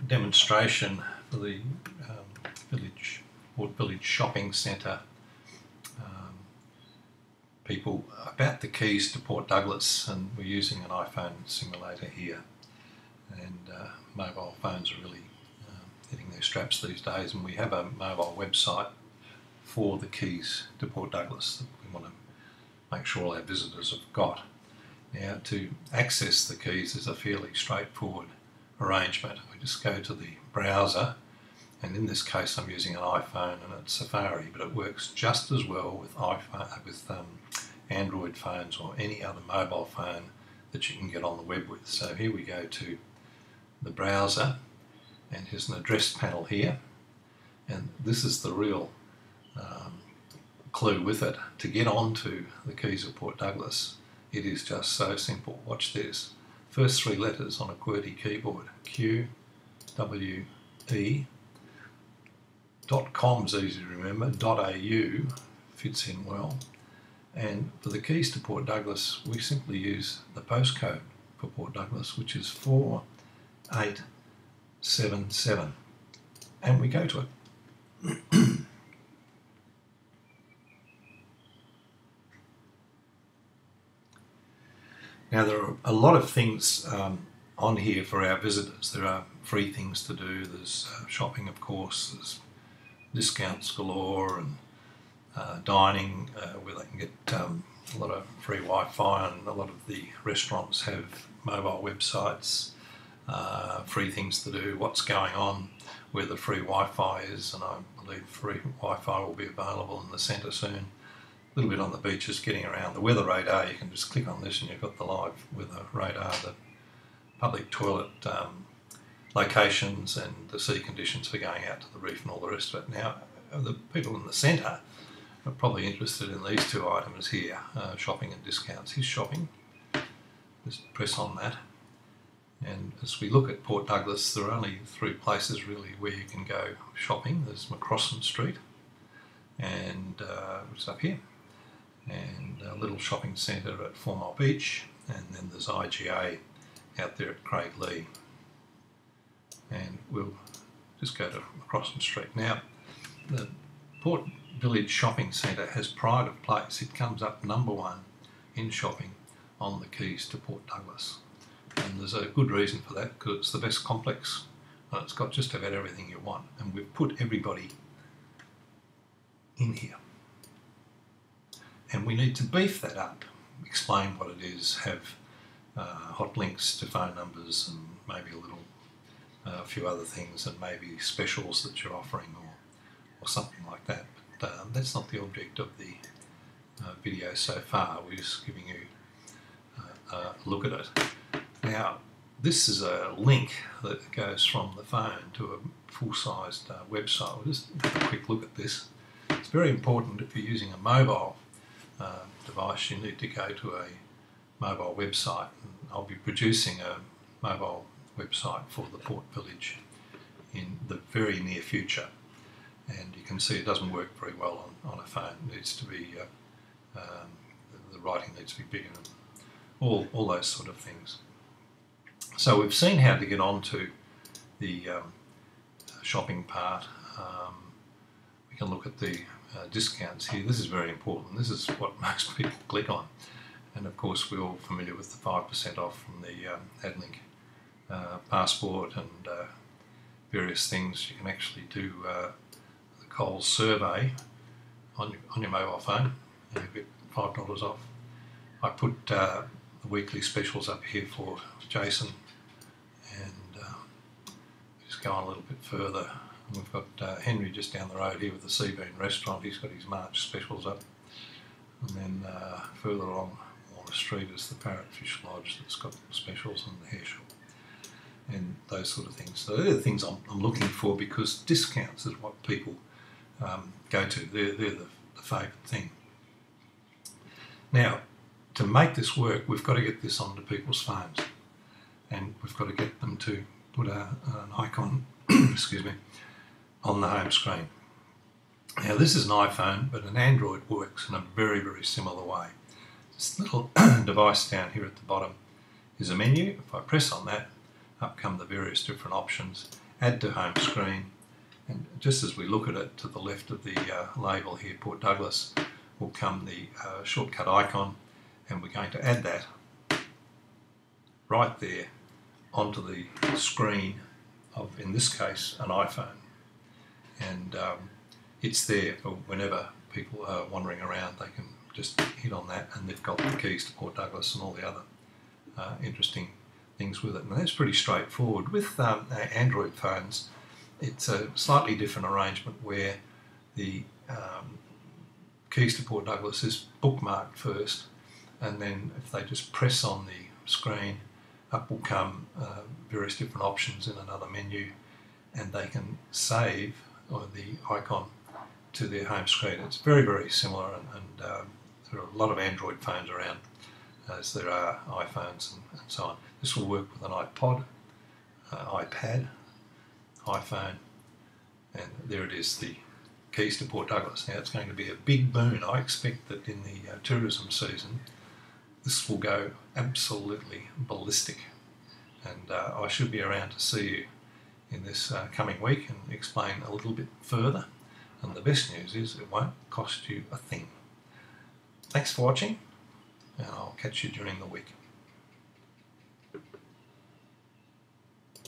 demonstration for the Port Village Shopping Centre people about the keys to Port Douglas, and we're using an iPhone simulator here, and mobile phones are really hitting their straps these days, and we have a mobile website for the keys to Port Douglas that we want to make sure all our visitors have got. Now, to access the keys is a fairly straightforward arrangement. We just go to the browser, and in this case I'm using an iPhone and it's Safari, but it works just as well with Android phones or any other mobile phone that you can get on the web with. So here we go to the browser, and here's an address panel here, and this is the real clue with it. To get onto the keys of Port Douglas, it is just so simple. Watch this. First three letters on a QWERTY keyboard, Q, W, E. .com's easy to remember, .au fits in well. And for the keys to Port Douglas, we simply use the postcode for Port Douglas, which is 4877. And we go to it. Now, there are a lot of things on here for our visitors. There are free things to do. There's shopping, of course. There's discounts galore, and dining where they can get a lot of free Wi-Fi, and a lot of the restaurants have mobile websites, free things to do, what's going on, where the free Wi-Fi is, and I believe free Wi-Fi will be available in the centre soon. A little bit on the beaches, getting around. The weather radar, you can just click on this and you've got the live weather radar, the public toilet locations, and the sea conditions for going out to the reef and all the rest of it. Now, the people in the centre are probably interested in these two items here, shopping and discounts. Here's shopping. Just press on that. And as we look at Port Douglas, there are only three places really where you can go shopping. There's Macrossan Street, and which is up here, and a little shopping centre at 4 Mile Beach, and then there's IGA out there at Craiglee. And we'll just go to Macrossan Street. Now, the Port Village Shopping Centre has pride of place. It comes up #1 in shopping on the keys to Port Douglas. And there's a good reason for that, because it's the best complex, and it's got just about everything you want. And we've put everybody in here. And we need to beef that up, explain what it is, have hot links to phone numbers, and maybe a few other things, and maybe specials that you're offering, or something like that. But that's not the object of the video so far. We're just giving you a look at it. Now, this is a link that goes from the phone to a full-sized website. We'll just have a quick look at this. It's very important if you're using a mobile device, you need to go to a mobile website. And I'll be producing a mobile website for the Port Village in the very near future. And you can see it doesn't work very well on a phone. It needs to be, the writing needs to be bigger, and all those sort of things. So we've seen how to get onto the shopping part. We can look at the discounts here. This is very important. This is what most people click on. And of course, we're all familiar with the 5% off from the AdLink passport, and various things. You can actually do the Coles survey on your mobile phone, and you get $5 off. I put the weekly specials up here for Jason, and just go on a little bit further. We've got Henry just down the road here with the Seabean restaurant. He's got his March specials up, and then further along the street is the Parrotfish Lodge that's got specials, and the hair shop, and those sort of things. So they're the things I'm looking for, because discounts is what people go to. They're the favourite thing. Now, to make this work, we've got to get this onto people's phones, and we've got to get them to put an icon excuse me, on the home screen. Now, this is an iPhone, but an Android works in a very, very similar way. This little device down here at the bottom is a menu. If I press on that, up come the various different options, add to home screen, and just as we look at it, to the left of the label here, Port Douglas, will come the shortcut icon, and we're going to add that right there onto the screen of, in this case, an iPhone. And it's there for whenever people are wandering around, they can just hit on that, and they've got the keys to Port Douglas and all the other interesting things with it. And that's pretty straightforward. With Android phones, it's a slightly different arrangement where the keys to Port Douglas is bookmarked first, and then if they just press on the screen, up will come various different options in another menu, and they can save the icon to their home screen. It's very, very similar, and there are a lot of Android phones around, as there are iPhones and so on. This will work with an iPod, iPad, iPhone, and there it is, the keys to Port Douglas. Now, it's going to be a big boon. I expect that in the tourism season, this will go absolutely ballistic, and I should be around to see you in this coming week and explain a little bit further. And the best news is it won't cost you a thing. Thanks for watching, and I'll catch you during the week.